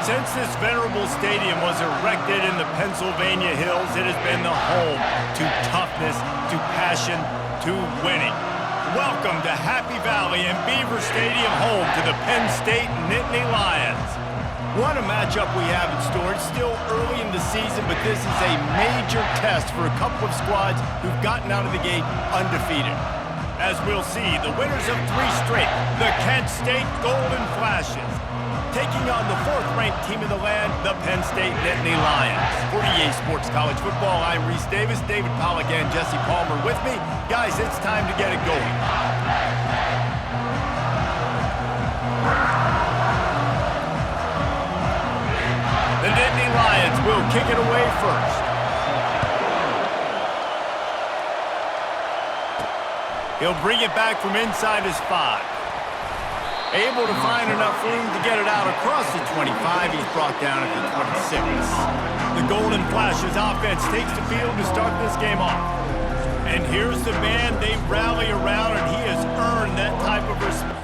Since this venerable stadium was erected in the Pennsylvania hills, it has been the home to toughness, to passion, to winning. Welcome to Happy Valley and Beaver Stadium, home to the Penn State Nittany Lions. What a matchup we have in store. It's still early in the season, but this is a major test for a couple of squads who've gotten out of the gate undefeated. As we'll see, the winners of 3 straight, the Kent State Golden Flashes, taking on the 4th-ranked team in the land, the Penn State Nittany Lions. For EA Sports College Football, I'm Reese Davis, David Pollack, and Jesse Palmer with me. Guys, it's time to get it going. The Nittany Lions will kick it away first. He'll bring it back from inside his 5. Able to find enough room to get it out across the 25. He's brought down at the 26. The Golden Flashes offense takes the field to start this game off. And here's the man they rally around, and he has earned that type of respect.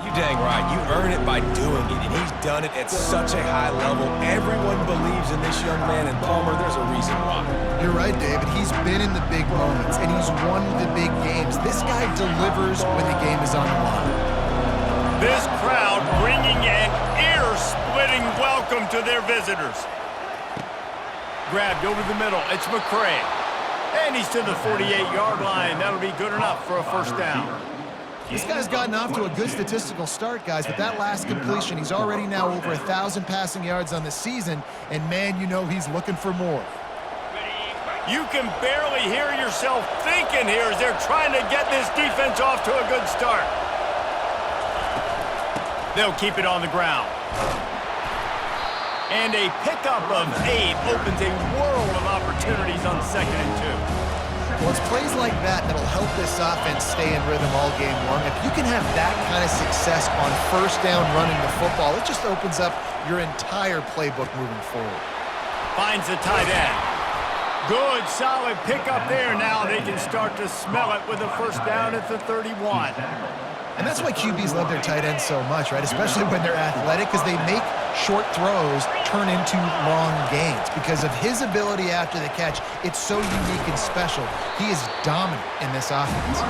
You dang right. You earn it by doing it, and he's done it at such a high level. Everyone believes in this young man, and Palmer, there's a reason why. You're right, David. He's been in the big moments, and he's won the big games. This guy delivers when the game is on the line. This crowd bringing an ear-splitting welcome to their visitors. Grabbed over the middle. It's McCray. And he's to the 48-yard line. That'll be good enough for a first down. This guy's gotten off to a good statistical start, guys, with that last completion. He's already now over 1,000 passing yards on the season, and man, you know he's looking for more. You can barely hear yourself thinking here as they're trying to get this defense off to a good start. They'll keep it on the ground. And a pickup of 8 opens a world of opportunities on 2nd and 2. Well, it's plays like that that'll help this offense stay in rhythm all game long. If you can have that kind of success on first down running the football, it just opens up your entire playbook moving forward. Finds the tight end. Good, solid pickup there. Now they can start to smell it with a first down at the 31. And that's why QBs love their tight ends so much, right? Especially when they're athletic, because they make short throws turn into long gains. Because of his ability after the catch, it's so unique and special. He is dominant in this offense.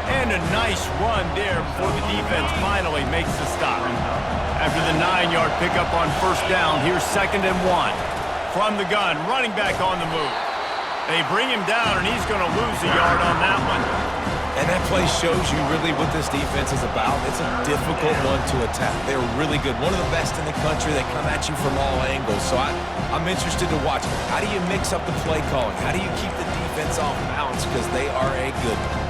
And a nice run there before the defense finally makes the stop. After the 9-yard pickup on first down, here's 2nd and 1. From the gun, running back on the move. They bring him down, and he's going to lose a yard on that one. And that play shows you really what this defense is about. It's a difficult one to attack. They're really good. One of the best in the country. They come at you from all angles. So I'm interested to watch. How do you mix up the play calling? How do you keep the defense off balance? Because they are a good one.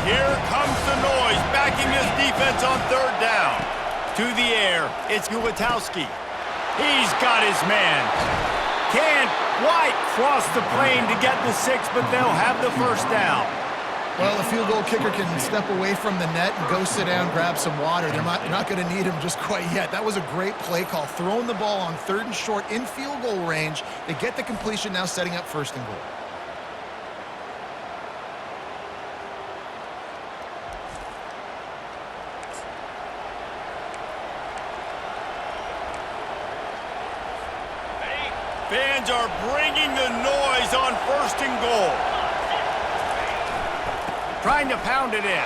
Here comes the noise, backing this defense on 3rd down. To the air, it's Gulatowski. He's got his man. Can't quite cross the plane to get the 6, but they'll have the first down. Well, the field goal kicker can step away from the net and go sit down, grab some water. They're not going to need him just quite yet. That was a great play call. Throwing the ball on 3rd and short in field goal range. They get the completion, now setting up 1st and goal. Fans are bringing the noise on 1st and goal. Trying to pound it in.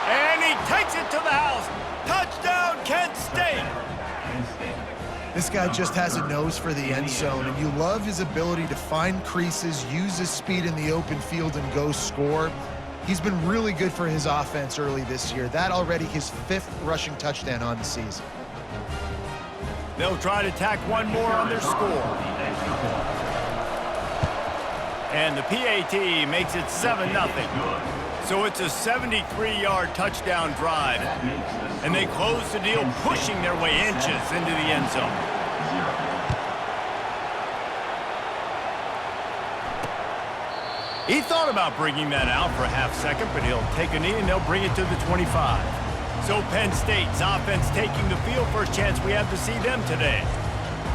And he takes it to the house. Touchdown, Kent State. This guy just has a nose for the end zone, and you love his ability to find creases, use his speed in the open field, and go score. He's been really good for his offense early this year. That already his 5th rushing touchdown on the season. They'll try to tack one more on their score. And the PAT makes it 7-0. So it's a 73-yard touchdown drive. And they close the deal, pushing their way inches into the end zone. He thought about bringing that out for a half second, but he'll take a knee and they'll bring it to the 25. So Penn State's offense taking the field. First chance we have to see them today.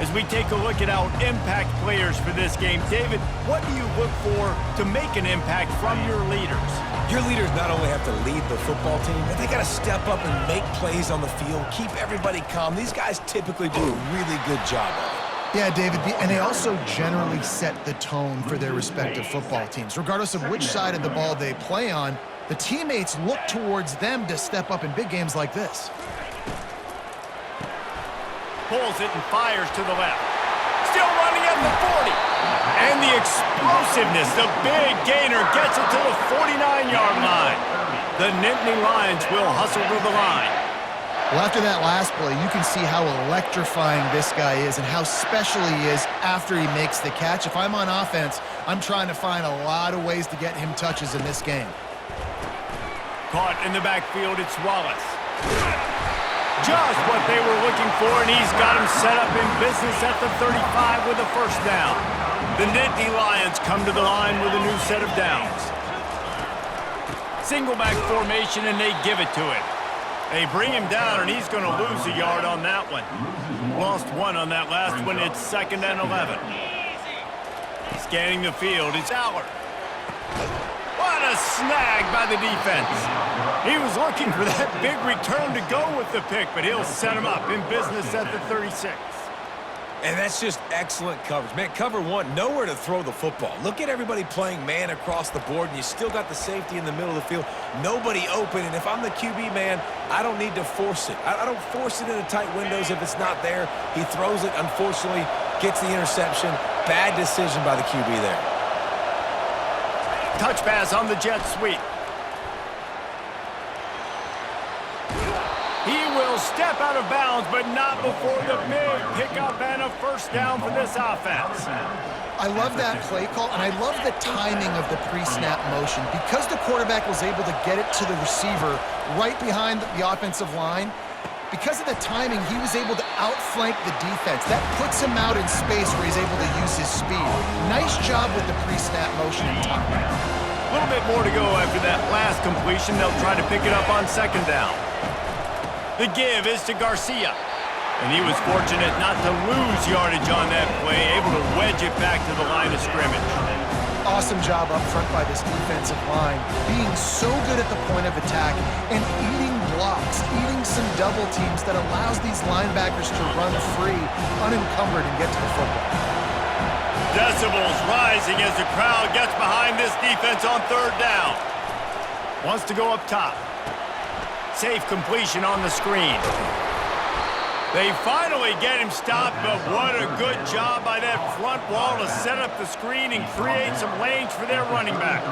As we take a look at our impact players for this game, David, what do you look for to make an impact from your leaders? Your leaders not only have to lead the football team, but they got to step up and make plays on the field, keep everybody calm. These guys typically do a really good job of it. Yeah, David, and they also generally set the tone for their respective football teams. Regardless of which side of the ball they play on, the teammates look towards them to step up in big games like this. Pulls it and fires to the left. Still running at the 40. And the explosiveness, the big gainer gets it to the 49-yard line. The Nittany Lions will hustle to the line. Well, after that last play, you can see how electrifying this guy is and how special he is after he makes the catch. If I'm on offense, I'm trying to find a lot of ways to get him touches in this game. Caught in the backfield, it's Wallace. Just what they were looking for, and he's got him set up in business at the 35 with a first down. The Nittany Lions come to the line with a new set of downs. Single back formation, and they give it to him. They bring him down, and he's going to lose a yard on that one. Lost one on that last one. It's 2nd and 11. Scanning the field, it's Aller. What a snag by the defense. He was looking for that big return to go with the pick, but he'll set him up in business at the 36. And that's just excellent coverage. Man, cover one, nowhere to throw the football. Look at everybody playing man across the board, and you still got the safety in the middle of the field. Nobody open, and if I'm the QB, man, I don't need to force it. I don't force it into tight windows if it's not there. He throws it, unfortunately, gets the interception. Bad decision by the QB there. Touch pass on the jet sweep. He will step out of bounds, but not before the big pickup and a first down for this offense. I love that play call, and I love the timing of the pre-snap motion. Because the quarterback was able to get it to the receiver right behind the offensive line, because of the timing, he was able to outflank the defense. That puts him out in space where he's able to use his speed. Nice job with the pre-snap motion and timing. A little bit more to go after that last completion. They'll try to pick it up on 2nd down. The give is to Garcia. And he was fortunate not to lose yardage on that play, able to wedge it back to the line of scrimmage. Awesome job up front by this defensive line, being so good at the point of attack and eating blocks, eating some double teams that allows these linebackers to run free, unencumbered, and get to the football. Decibels rising as the crowd gets behind this defense on 3rd down. Wants to go up top. Safe completion on the screen. They finally get him stopped, but what a good job by that front wall to set up the screen and create some lanes for their running back.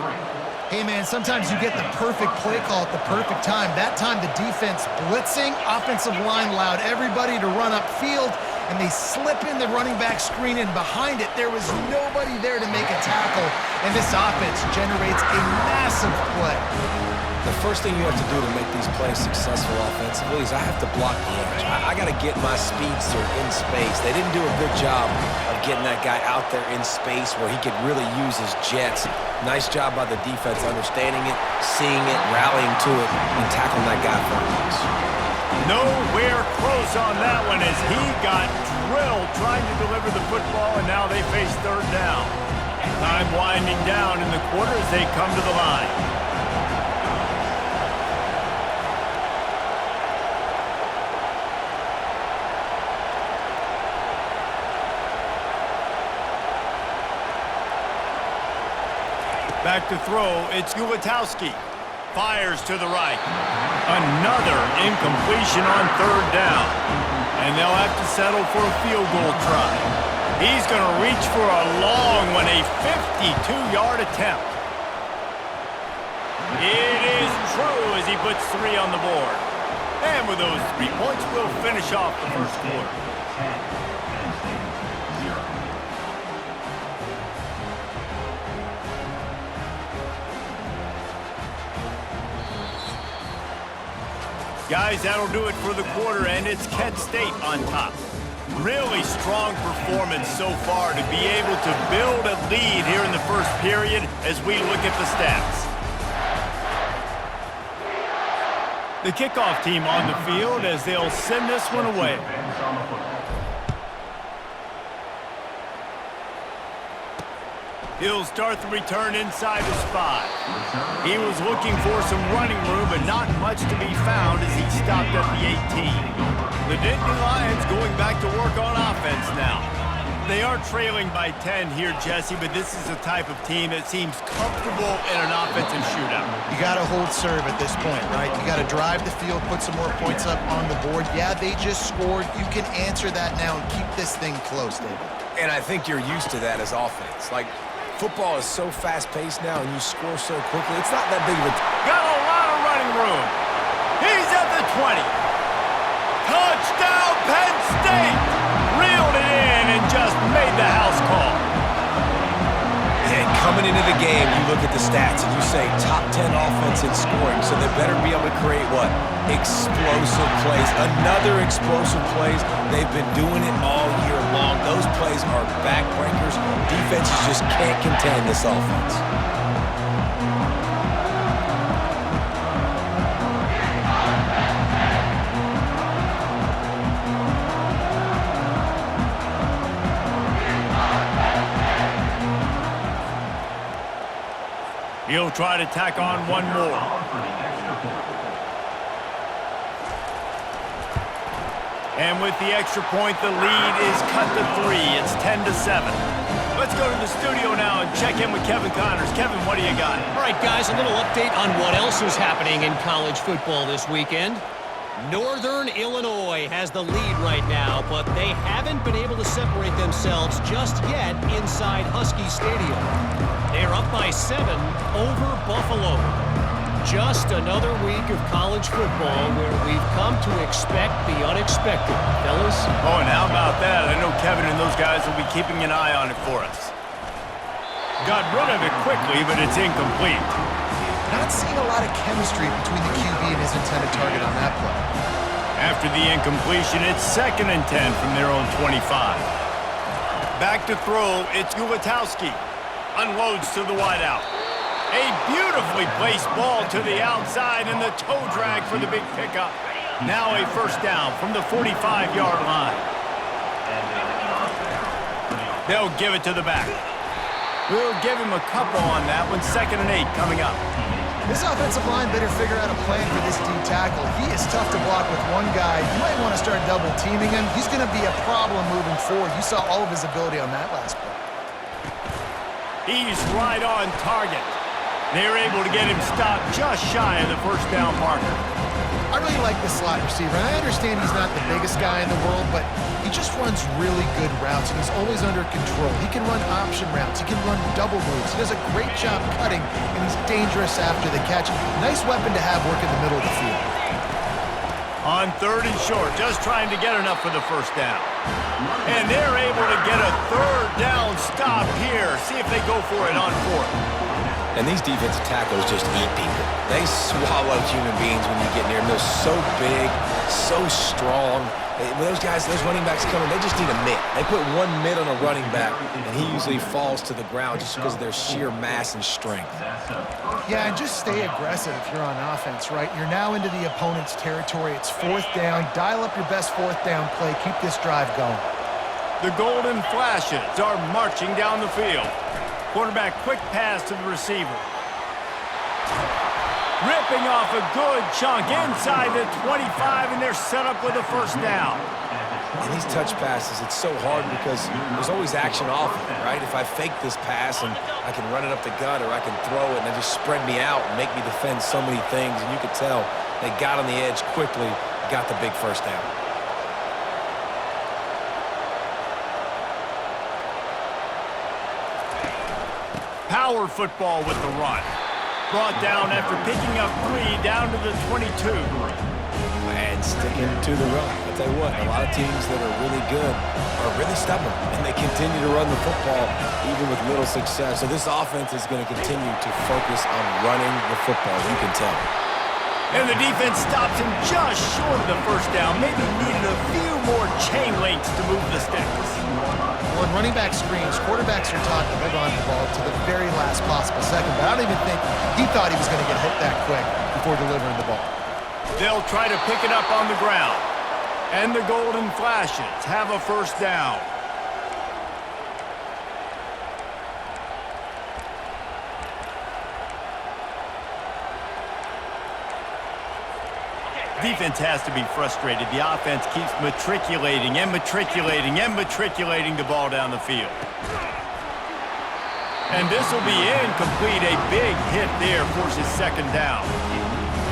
Hey, man, sometimes you get the perfect play call at the perfect time. That time the defense blitzing, offensive line allowed everybody to run upfield, and they slip in the running back screen, and behind it there was nobody there to make a tackle, and this offense generates a massive play. The first thing you have to do to make these plays successful offensively is I have to block the edge. I got to get my speedster in space. They didn't do a good job of getting that guy out there in space where he could really use his jets. Nice job by the defense understanding it, seeing it, rallying to it, and tackling that guy for a loss. Nowhere close on that one as he got drilled trying to deliver the football, and now they face 3rd down. Time winding down in the quarter as they come to the line. Back to throw, it's Ulatowski. Fires to the right. Another incompletion on 3rd down. And they'll have to settle for a field goal try. He's going to reach for a long one, a 52-yard attempt. It is true as he puts 3 on the board. And with those 3 points, we'll finish off the first quarter. Guys, that'll do it for the quarter, and it's Kent State on top. Really strong performance so far to be able to build a lead here in the first period as we look at the stats. The kickoff team on the field as they'll send this one away. He'll start the return inside his 5. He was looking for some running room, but not much to be found as he stopped at the 18. The Nittany Lions going back to work on offense now. They are trailing by 10 here, Jesse, but this is the type of team that seems comfortable in an offensive shootout. You got to hold serve at this point, right? You got to drive the field, put some more points up on the board. Yeah, they just scored. You can answer that now and keep this thing close, David. And I think you're used to that as offense. Like, football is so fast-paced now, and you score so quickly. It's not that big of a... Got a lot of running room. He's at the 20. Touchdown, Penn State! Reeled it in and just made the house call. And coming into the game, you look at the stats and you say top 10 offense in scoring, so they better be able to create what? Explosive plays. Another explosive plays. They've been doing it all year long. Those plays are backbreakers. Defenses just can't contain this offense. He'll try to tack on one more. And with the extra point, the lead is cut to 3. It's 10-7. Let's go to the studio now and check in with Kevin Connors. Kevin, what do you got? All right, guys, a little update on what else is happening in college football this weekend. Northern Illinois has the lead right now, but they haven't been able to separate themselves just yet inside Husky Stadium. They're up by 7 over Buffalo. Just another week of college football where we've come to expect the unexpected, fellas. Oh, and how about that? I know Kevin and those guys will be keeping an eye on it for us. Got rid of it quickly, but it's incomplete. Not seeing a lot of chemistry between the QB and his intended target on that play. After the incompletion, it's 2nd and 10 from their own 25. Back to throw, it's Gulatowski. Unloads to the wideout. A beautifully placed ball to the outside and the toe drag for the big pickup. Now a first down from the 45-yard line. They'll give it to the back. We'll give him a couple on that one. 2nd and 8 coming up. This offensive line better figure out a plan for this D tackle. He is tough to block with one guy. You might want to start double teaming him. He's going to be a problem moving forward. You saw all of his ability on that last play. He's right on target. They're able to get him stopped just shy of the first down marker. I really like this slot receiver. And I understand he's not the biggest guy in the world, but he just runs really good routes, and he's always under control. He can run option routes. He can run double moves. He does a great job cutting, and he's dangerous after the catch. Nice weapon to have working the middle of the field. On 3rd and short, just trying to get enough for the first down. And they're able to get a 3rd down stop here. See if they go for it on 4th. And these defensive tackles just eat people. They swallow human beings when you get near them. They're so big, so strong. When those guys, those running backs come in, they just need a mitt. They put one mitt on a running back, and he usually falls to the ground just because of their sheer mass and strength. Yeah, and just stay aggressive if you're on offense, right? You're now into the opponent's territory. It's 4th down. Dial up your best 4th down play. Keep this drive going. The Golden Flashes are marching down the field. Quarterback quick pass to the receiver. Ripping off a good chunk inside the 25, and they're set up with a first down. And these touch passes, it's so hard because there's always action off of it, right? If I fake this pass and I can run it up the gut or I can throw it and they just spread me out and make me defend so many things, and you could tell they got on the edge quickly, got the big first down. Power football with the run. Brought down after picking up 3 down to the 22. And sticking to the run. I'll tell you what, a lot of teams that are really good are really stubborn, and they continue to run the football even with little success. So this offense is going to continue to focus on running the football. You can tell. And the defense stops him just short of the first down. Maybe needed a few more chain links to move the sticks. When running back screens, quarterbacks are taught to hold on to the ball to the very last possible second, but I don't even think he thought he was going to get hooked that quick before delivering the ball. They'll try to pick it up on the ground. And the Golden Flashes have a first down. Defense has to be frustrated. The offense keeps matriculating and matriculating and matriculating the ball down the field. And this will be incomplete. A big hit there forces second down.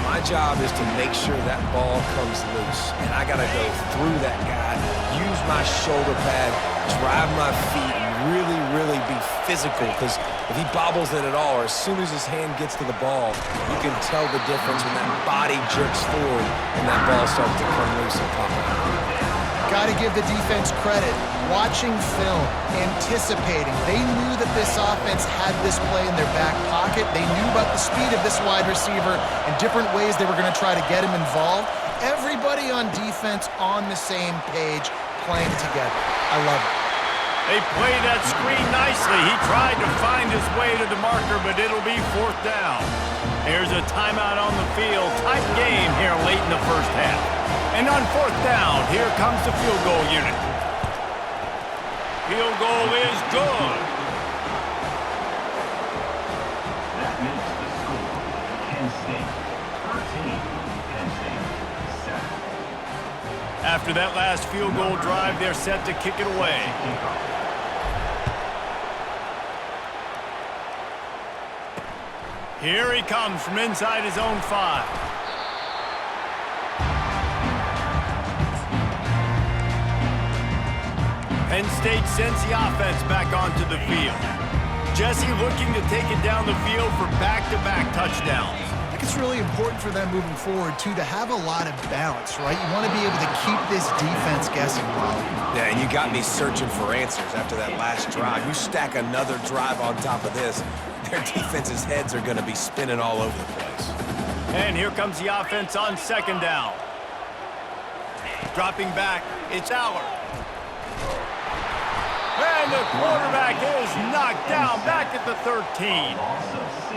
My job is to make sure that ball comes loose. And I got to go through that guy, use my shoulder pad, drive my feet, and really be physical. Because if he bobbles it at all, or as soon as his hand gets to the ball, you can tell the difference when that body jerks forward and that ball starts to come loose and pop out. Got to give the defense credit. Watching film, anticipating. They knew that this offense had this play in their back pocket. They knew about the speed of this wide receiver and different ways they were going to try to get him involved. Everybody on defense on the same page, playing together. I love it. They play that screen nicely. He tried to find his way to the marker, but it'll be fourth down. Here's a timeout on the field. Tight game here late in the first half. And on fourth down, here comes the field goal unit. Field goal is good. That makes the score Penn State 13, Penn State 7. After that last field goal drive, they're set to kick it away. Here he comes from inside his own 5. Penn State sends the offense back onto the field. Jesse looking to take it down the field for back-to-back touchdowns. I think it's really important for them moving forward, too, to have a lot of balance, right? You want to be able to keep this defense guessing, Wally. Yeah, and you got me searching for answers after that last drive. You stack another drive on top of this, their defense's heads are going to be spinning all over the place. And here comes the offense on second down. Dropping back, it's Aller. And the quarterback is knocked down back at the 13.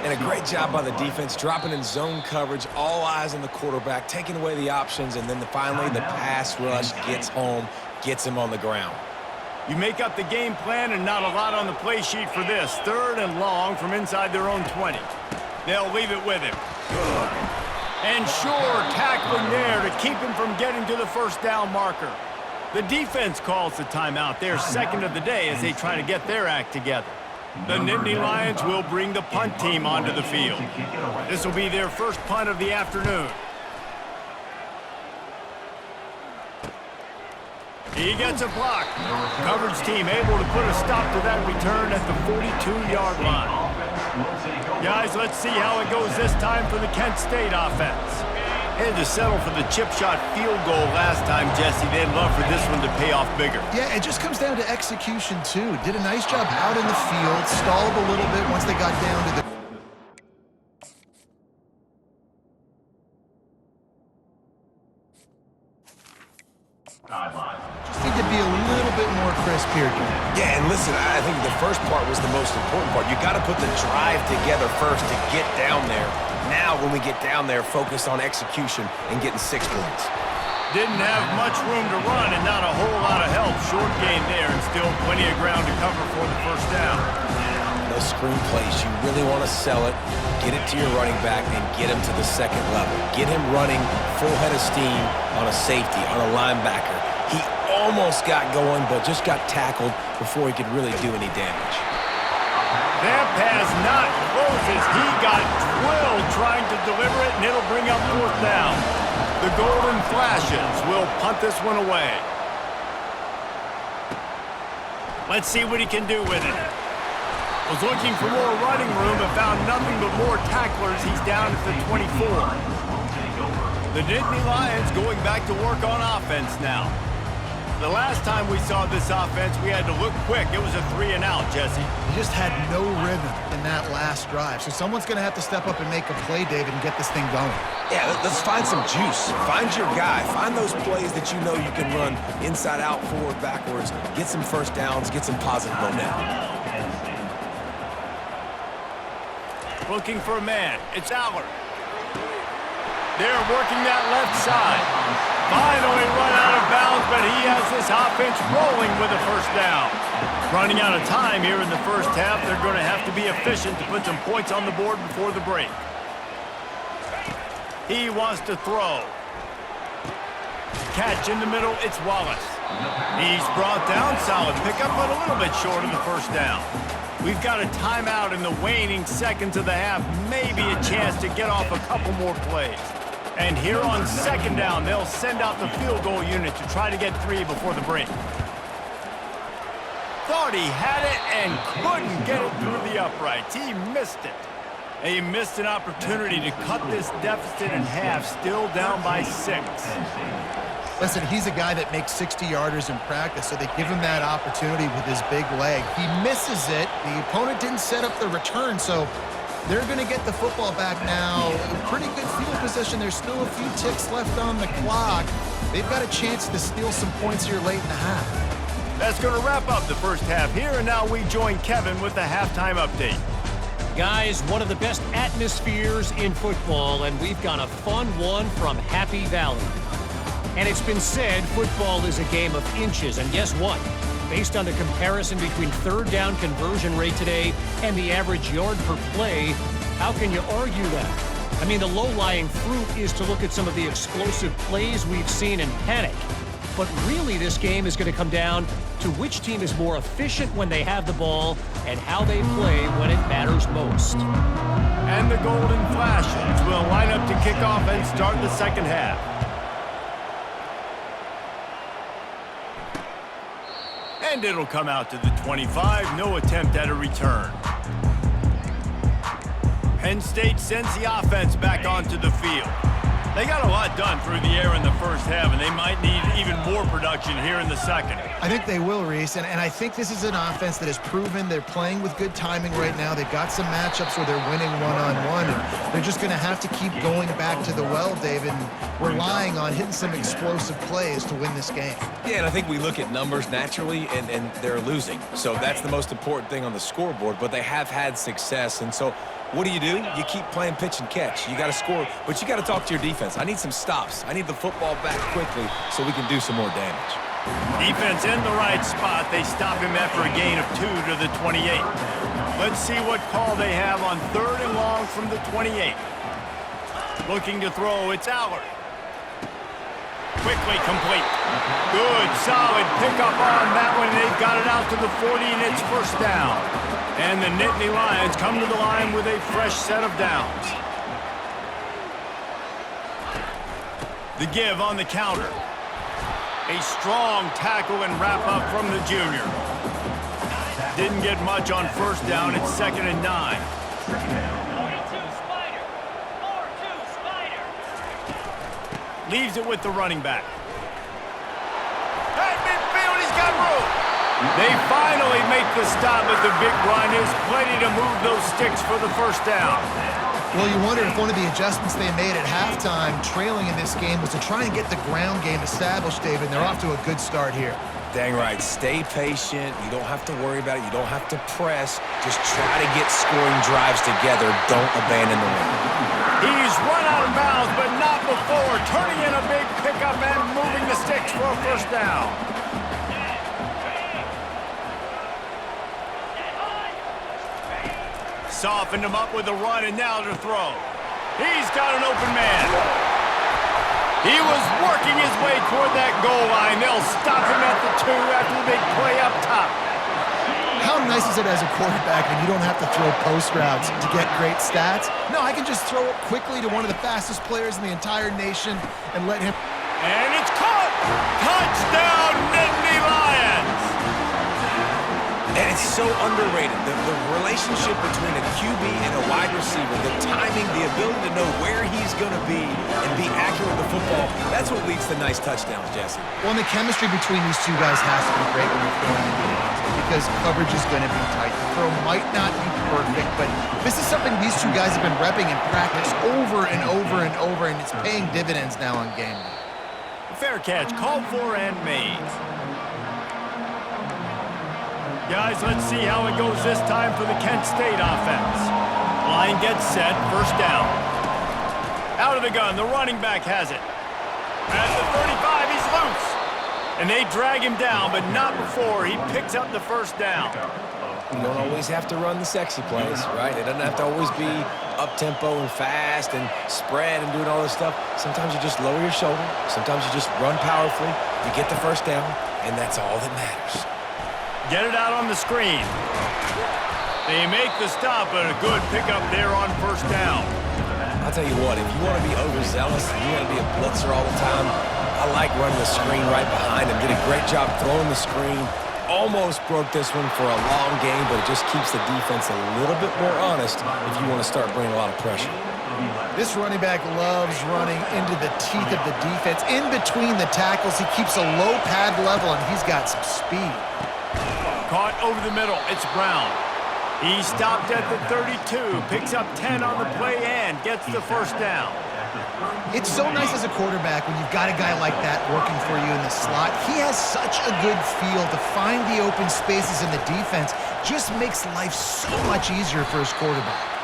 And a great job by the defense, dropping in zone coverage, all eyes on the quarterback, taking away the options, and then finally the pass rush gets home, gets him on the ground. You make up the game plan and not a lot on the play sheet for this. Third and long from inside their own 20. They'll leave it with him. And sure, tackling there to keep him from getting to the first down marker. The defense calls the timeout, their second of the day, as they try to get their act together. The Nittany Lions will bring the punt team onto the field. This will be their first punt of the afternoon. He gets a block. Coverage team able to put a stop to that return at the 42-yard line. Guys, let's see how it goes this time for the Kent State offense. Had to settle for the chip shot field goal last time, Jesse. They'd love for this one to pay off bigger. Yeah, it just comes down to execution, too. Did a nice job out in the field, stalled a little bit once they got down to the... Just need to be a little bit more crisp here, dude. Yeah, and listen, I think the first part was the most important part. You got to put the drive together first to get down there. Now, when we get down there, focus on execution and getting 6 points. Didn't have much room to run and not a whole lot of help. Short gain there and still plenty of ground to cover for the first down. Those screen plays, you really want to sell it, get it to your running back, and get him to the second level. Get him running full head of steam on a safety, on a linebacker. He almost got going, but just got tackled before he could really do any damage. That pass not closes. He got drilled trying to deliver it, and it'll bring up fourth down. The Golden Flashes will punt this one away. Let's see what he can do with it. Was looking for more running room, but found nothing but more tacklers. He's down at the 24. The Nittany Lions going back to work on offense now. The last time we saw this offense, we had to look quick. It was a 3-and-out, Jesse. He just had no rhythm in that last drive. So someone's going to have to step up and make a play, David, and get this thing going. Yeah, let's find some juice. Find your guy. Find those plays that you know you can run inside out, forward, backwards. Get some first downs. Get some positive momentum. Looking for a man. It's Aller. They're working that left side. Finally run out of bounds, but he has this offense rolling with a first down. Running out of time here in the first half. They're going to have to be efficient to put some points on the board before the break. He wants to throw. Catch in the middle, it's Wallace. He's brought down, solid pickup, but a little bit short of the first down. We've got a timeout in the waning seconds of the half, maybe a chance to get off a couple more plays. And here on second down, they'll send out the field goal unit to try to get 3 before the break. Thought he had it and couldn't get it through the uprights. He missed it. He missed an opportunity to cut this deficit in half, still down by 6. Listen, he's a guy that makes 60-yarders in practice, so they give him that opportunity with his big leg. He misses it. The opponent didn't set up the return, so they're going to get the football back now. Pretty good field position. There's still a few ticks left on the clock. They've got a chance to steal some points here late in the half. That's going to wrap up the first half here, and now we join Kevin with the halftime update. Guys, one of the best atmospheres in football, and we've got a fun one from Happy Valley. And it's been said football is a game of inches, and guess what? Based on the comparison between third down conversion rate today and the average yard per play, how can you argue that? I mean, the low-lying fruit is to look at some of the explosive plays we've seen in panic. But really, this game is going to come down to which team is more efficient when they have the ball and how they play when it matters most. And the Golden Flashes will line up to kick off and start the second half. And it'll come out to the 25. No attempt at a return. Penn State sends the offense back onto the field. They got a lot done through the air in the first half, and they might need even more production here in the second. I think they will, Reese, and I think this is an offense that has proven they're playing with good timing right now. They've got some matchups where they're winning one-on-one, and they're just going to have to keep going back to the well, David, and relying on hitting some explosive plays to win this game. Yeah, and I think we look at numbers naturally, and they're losing. So that's the most important thing on the scoreboard, but they have had success, and so what do? You keep playing pitch and catch. You got to score, but you got to talk to your defense. I need some stops. I need the football back quickly so we can do some more damage. Defense in the right spot. They stop him after a gain of 2 to the 28. Let's see what call they have on 3rd and long from the 28. Looking to throw, it's Aller. Quickly complete. Good, solid pickup on that one. They've got it out to the 40, and it's first down. And the Nittany Lions come to the line with a fresh set of downs. The give on the counter. A strong tackle and wrap-up from the junior. Didn't get much on first down. It's 2nd and 9. Leaves it with the running back. At midfield, he's got room. They finally make the stop, but the big run is plenty to move those sticks for the first down. Well, you wonder if one of the adjustments they made at halftime, trailing in this game, was to try and get the ground game established, David. They're off to a good start here. Dang right. Stay patient. You don't have to worry about it. You don't have to press. Just try to get scoring drives together. Don't abandon the run. He's run out of bounds, but not before. Turning in a big pickup and moving the sticks for a first down. Softened him up with a run, and now to throw. He's got an open man. He was working his way toward that goal line. They'll stop him at the 2 after the big play up top. How nice is it as a quarterback when you don't have to throw post routes to get great stats? No, I can just throw it quickly to one of the fastest players in the entire nation and let him... And it's caught! Touchdown, Nittany Lions! And it's so underrated. The relationship between a QB and a wide receiver, the timing, the ability to know where he's he's going to be and be accurate with the football, that's what leads to nice touchdowns, Jesse. Well, and the chemistry between these two guys has to be great when you're throwing into the end zone because coverage is going to be tight. The throw might not be perfect, but this is something these two guys have been repping in practice over and over and over, and it's paying dividends now on game day. Fair catch, called for and made. Guys, let's see how it goes this time for the Kent State offense. Line gets set, first down. Out of the gun, the running back has it. At the 35, he's loose. And they drag him down, but not before he picks up the first down. You don't always have to run the sexy plays, right? It doesn't have to always be up-tempo and fast and spread and doing all this stuff. Sometimes you just lower your shoulder. Sometimes you just run powerfully. You get the first down, and that's all that matters. Get it out on the screen. They make the stop, but a good pickup there on first down. I'll tell you what, if you want to be overzealous and you want to be a blitzer all the time, I like running the screen right behind him. Did a great job throwing the screen. Almost broke this one for a long game, but it just keeps the defense a little bit more honest if you want to start bringing a lot of pressure. This running back loves running into the teeth of the defense. In between the tackles, he keeps a low pad level, and he's got some speed. Caught over the middle, it's Brown. He stopped at the 32, picks up 10 on the play and gets the first down. It's so nice as a quarterback when you've got a guy like that working for you in the slot. He has such a good feel to find the open spaces in the defense. Just makes life so much easier for his quarterback.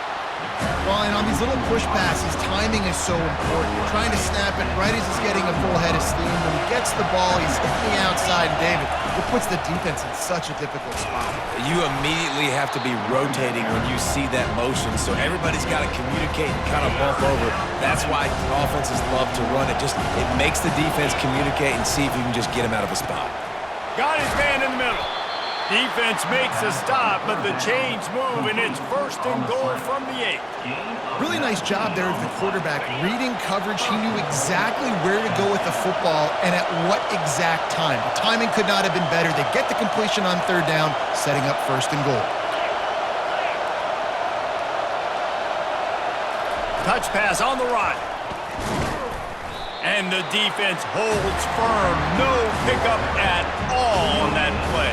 Well, and on these little push passes, timing is so important. You're trying to snap it right as he's getting a full head of steam. When he gets the ball, he's hitting the outside, and David, it puts the defense in such a difficult spot. You immediately have to be rotating when you see that motion, so everybody's got to communicate and kind of bump over. That's why offenses love to run it. It makes the defense communicate and see if you can just get him out of a spot. Got his man in the middle. Defense makes a stop, but the chains move, and it's first and goal from the 8. Really nice job there of the quarterback. Reading coverage, he knew exactly where to go with the football and at what exact time. The timing could not have been better. They get the completion on third down, setting up first and goal. Touch pass on the run. And the defense holds firm. No pickup at all on that play.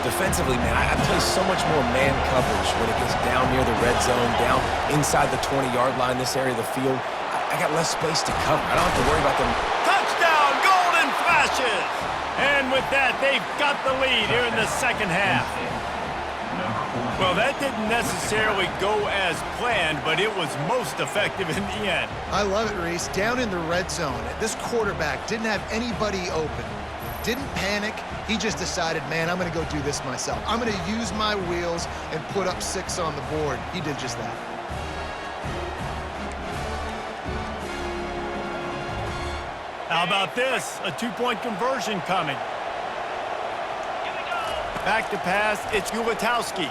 Defensively, man, I play so much more man coverage when it gets down near the red zone, down inside the 20-yard line, this area of the field. I got less space to cover. I don't have to worry about them. Touchdown, golden flashes! And with that, they've got the lead here in the second half. Well, that didn't necessarily go as planned, but it was most effective in the end. I love it, Reese. Down in the red zone, this quarterback didn't have anybody open. Didn't panic. He just decided, man, I'm going to go do this myself. I'm going to use my wheels and put up 6 on the board. He did just that. How about this? A 2-point conversion coming. Back to pass, it's Ulatowski.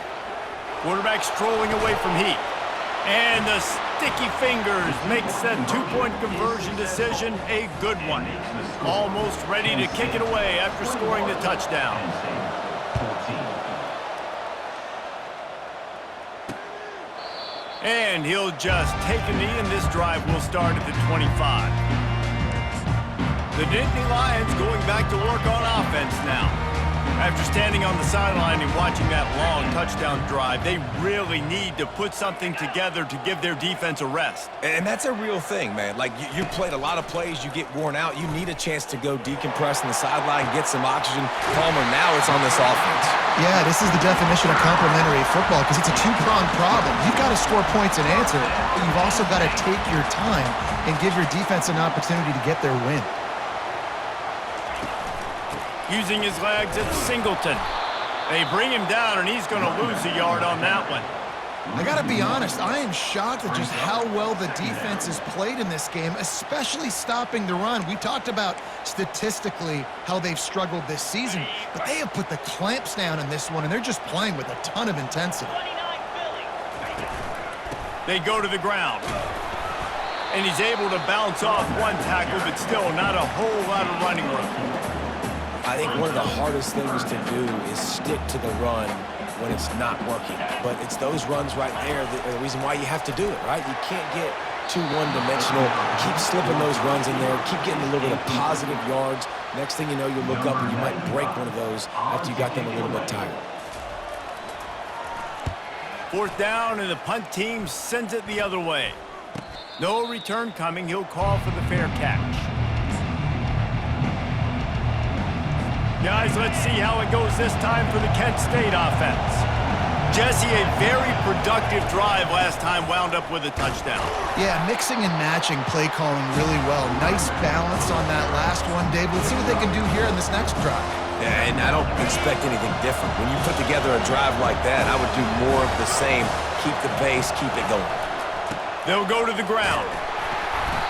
Quarterback strolling away from heat. And the sticky fingers makes that 2-point conversion decision a good one. Almost ready to kick it away after scoring the touchdown. And he'll just take a knee, and this drive will start at the 25. The Nittany Lions going back to work on offense now. After standing on the sideline and watching that long touchdown drive, they really need to put something together to give their defense a rest. And that's a real thing, man. Like, you played a lot of plays, you get worn out, you need a chance to go decompress on the sideline, get some oxygen. Palmer, now it's on this offense. Yeah, this is the definition of complementary football because it's a two-pronged problem. You've got to score points and answer it, but you've also got to take your time and give your defense an opportunity to get their win. Using his legs, it's Singleton. They bring him down, and he's going to lose a yard on that one. I got to be honest, I am shocked at just how well the defense has played in this game, especially stopping the run. We talked about statistically how they've struggled this season, but they have put the clamps down in this one, and they're just playing with a ton of intensity. They go to the ground. And he's able to bounce off one tackle, but still not a whole lot of running room. I think one of the hardest things to do is stick to the run when it's not working. But it's those runs right there that are the reason why you have to do it, right? You can't get too one-dimensional. Keep slipping those runs in there. Keep getting a little bit of positive yards. Next thing you know, you look up and you might break one of those after you got them a little bit tired. Fourth down, and the punt team sends it the other way. No return coming. He'll call for the fair catch. Guys, let's see how it goes this time for the Kent State offense. Jesse, a very productive drive last time wound up with a touchdown. Yeah, mixing and matching play calling really well. Nice balance on that last one, Dave. Let's see what they can do here in this next drive. Yeah, and I don't expect anything different. When you put together a drive like that, I would do more of the same. Keep the pace, keep it going. They'll go to the ground.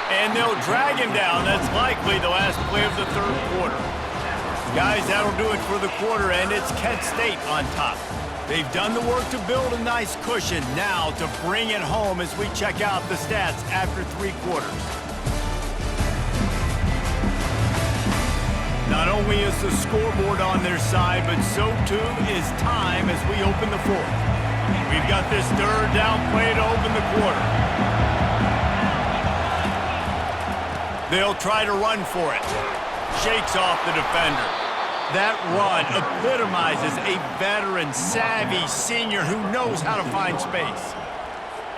And they'll drag him down. That's likely the last play of the third quarter. Guys, that'll do it for the quarter, and it's Kent State on top. They've done the work to build a nice cushion. Now to bring it home as we check out the stats after 3 quarters. Not only is the scoreboard on their side, but so too is time as we open the fourth. We've got this third down play to open the quarter. They'll try to run for it. Shakes off the defender. That run epitomizes a veteran, savvy senior who knows how to find space.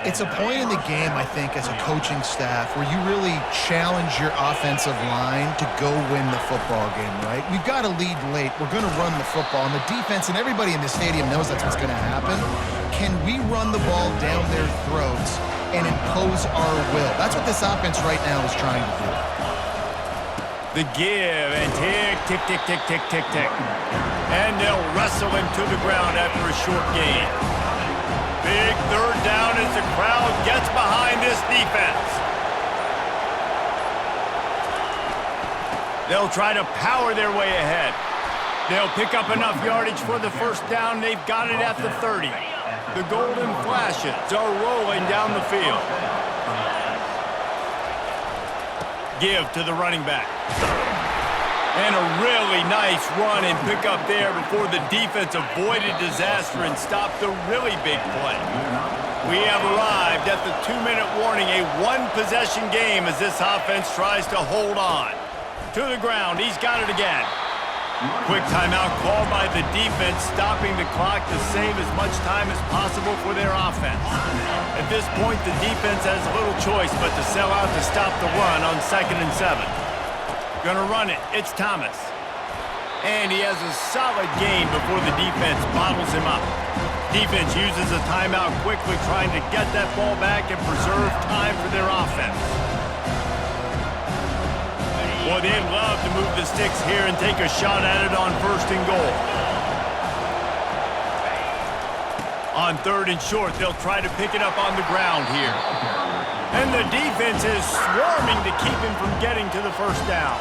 It's a point in the game, I think, as a coaching staff where you really challenge your offensive line to go win the football game, right? We've got to lead late. We're going to run the football. And the defense and everybody in the stadium knows that's what's going to happen. Can we run the ball down their throats and impose our will? That's what this offense right now is trying to do. The give, and tick, tick, tick, tick, tick, tick, tick. And they'll wrestle him to the ground after a short gain. Big third down as the crowd gets behind this defense. They'll try to power their way ahead. They'll pick up enough yardage for the first down. They've got it at the 30. The golden flashes are rolling down the field. Give to the running back. And a really nice run and pick up there before the defense avoided disaster and stopped the really big play. We have arrived at the 2-minute warning, a one-possession game as this offense tries to hold on. To the ground, he's got it again. Quick timeout called by the defense, stopping the clock to save as much time as possible for their offense. At this point, the defense has little choice but to sell out to stop the run on 2nd and 7. Gonna run it. It's Thomas. And he has a solid gain before the defense bottles him up. Defense uses a timeout quickly, trying to get that ball back and preserve time for their offense. Boy, they'd love to move the sticks here and take a shot at it on 1st and goal. On 3rd and short, they'll try to pick it up on the ground here. And the defense is swarming to keep him from getting to the first down.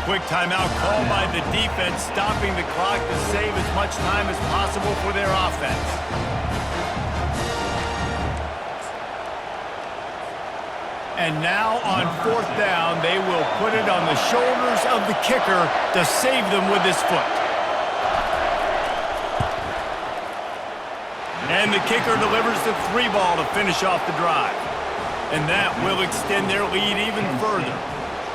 Quick timeout called by the defense, stopping the clock to save as much time as possible for their offense. And now on 4th down, they will put it on the shoulders of the kicker to save them with his foot. And the kicker delivers the 3 ball to finish off the drive. And that will extend their lead even further.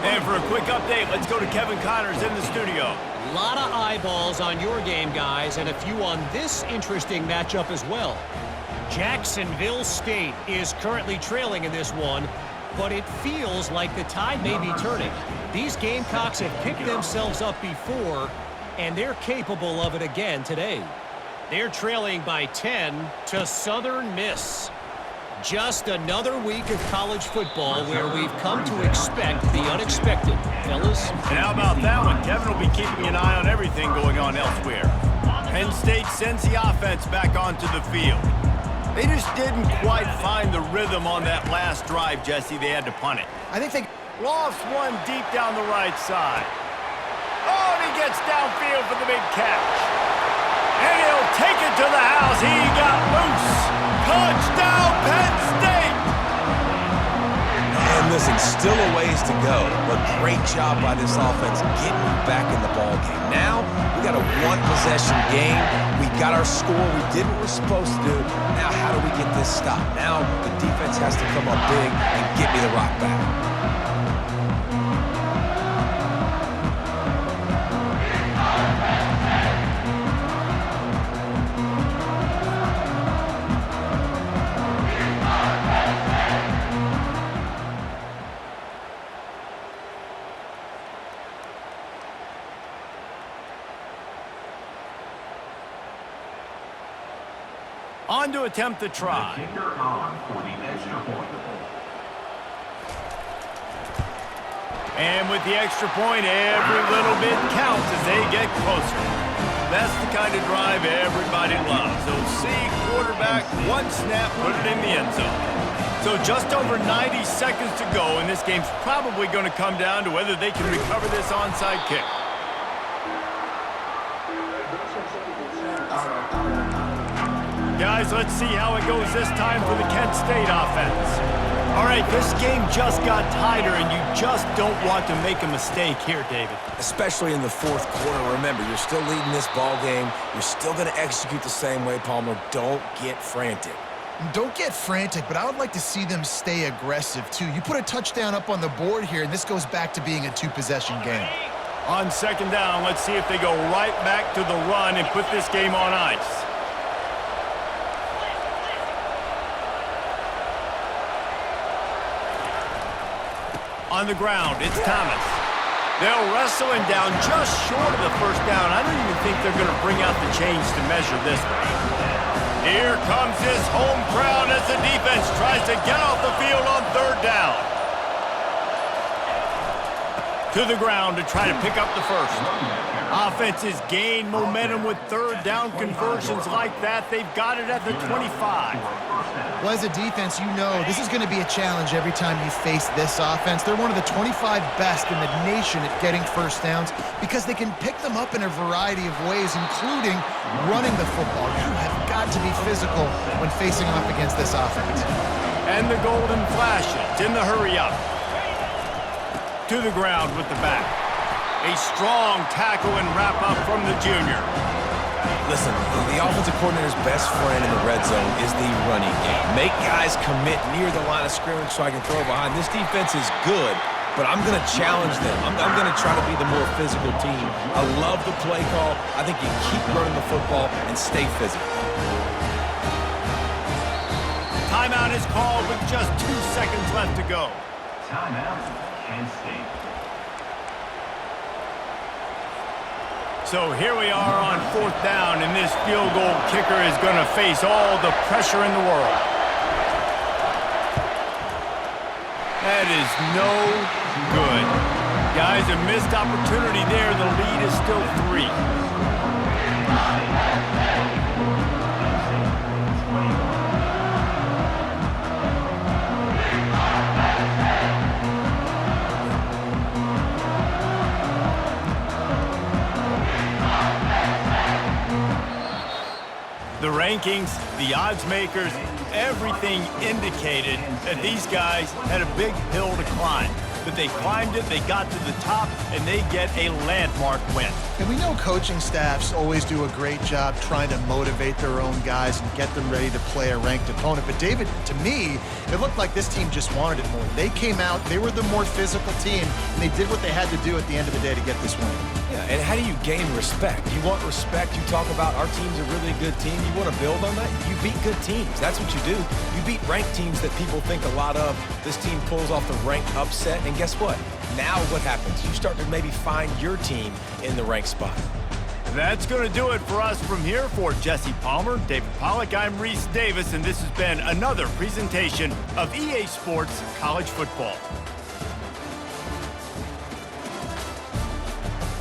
And for a quick update, let's go to Kevin Connors in the studio. A lot of eyeballs on your game, guys, and a few on this interesting matchup as well. Jacksonville State is currently trailing in this one, but it feels like the tide may be turning. These Gamecocks have picked themselves up before, and they're capable of it again today. They're trailing by 10 to Southern Miss. Just another week of college football where we've come to expect the unexpected, fellas. And how about that one? Kevin will be keeping an eye on everything going on elsewhere. Penn State sends the offense back onto the field. They just didn't quite find the rhythm on that last drive, Jesse. They had to punt it. I think they Lost one deep down the right side. Oh, and he gets downfield for the big catch. And he'll take it to the house. He got loose. Touchdown, Penn State! And listen, Still a ways to go, but great job by this offense getting you back in the ball game. Now, we got a one-possession game. We got our score. We did what we're supposed to do. Now, how do we get this stopped? Now, the defense has to come up big and get me the rock back. On to attempt the try. The kicker on for the extra point. And with the extra point, every little bit counts as they get closer. That's the kind of drive everybody loves. So see quarterback, one snap, put it in the end zone. So just over 90 seconds to go, and this game's probably going to come down to whether they can recover this onside kick. Guys, let's see how it goes this time for the Kent State offense. All right, this game just got tighter, and you just don't want to make a mistake here, David. Especially in the fourth quarter. Remember, you're still leading this ball game. You're still going to execute the same way, Palmer. Don't get frantic. Don't get frantic, but I would like to see them stay aggressive, too. You put a touchdown up on the board here, and this goes back to being a two-possession game. On second down, let's see if they go right back to the run and put this game on ice. On the ground, it's Thomas. They'll wrestle him down just short of the first down. I don't even think they're going to bring out the chains to measure this one. Here comes his home crowd as the defense tries to get off the field on third down. To the ground to try to pick up the first. Offenses gain momentum with third down conversions like that. They've got it at the 25. Well, as a defense, you know this is going to be a challenge every time you face this offense. They're one of the 25 best in the nation at getting first downs because they can pick them up in a variety of ways, including running the football. You have got to be physical when facing off against this offense. And the golden flashes in the hurry up. To the ground with the back. A strong tackle and wrap up from the junior. Listen, the offensive coordinator's best friend in the red zone is the running game. Make guys commit near the line of scrimmage so I can throw behind. This defense is good, but I'm going to challenge them. I'm going to try to be the more physical team. I love the play call. I think you keep running the football and stay physical. Timeout is called with just 2 seconds left to go. Timeout, Penn State. So here we are on fourth down, and this field goal kicker is going to face all the pressure in the world. That is no good. Guys, a missed opportunity there. The lead is still 3. The rankings, the odds makers, everything indicated that these guys had a big hill to climb. But they climbed it, they got to the top, and they get a landmark win. And we know coaching staffs always do a great job trying to motivate their own guys and get them ready to play a ranked opponent. But David, to me, it looked like this team just wanted it more. They came out, they were the more physical team, and they did what they had to do at the end of the day to get this win. Yeah, and how do you gain respect? You want respect, you talk about our team's a really good team, you want to build on that, you beat good teams. That's what you do. You beat ranked teams that people think a lot of. This team pulls off the ranked upset, and guess what? Now what happens? You start to maybe find your team in the ranked spot. That's going to do it for us from here. For Jesse Palmer, David Pollack, I'm Reese Davis, and this has been another presentation of EA Sports College Football.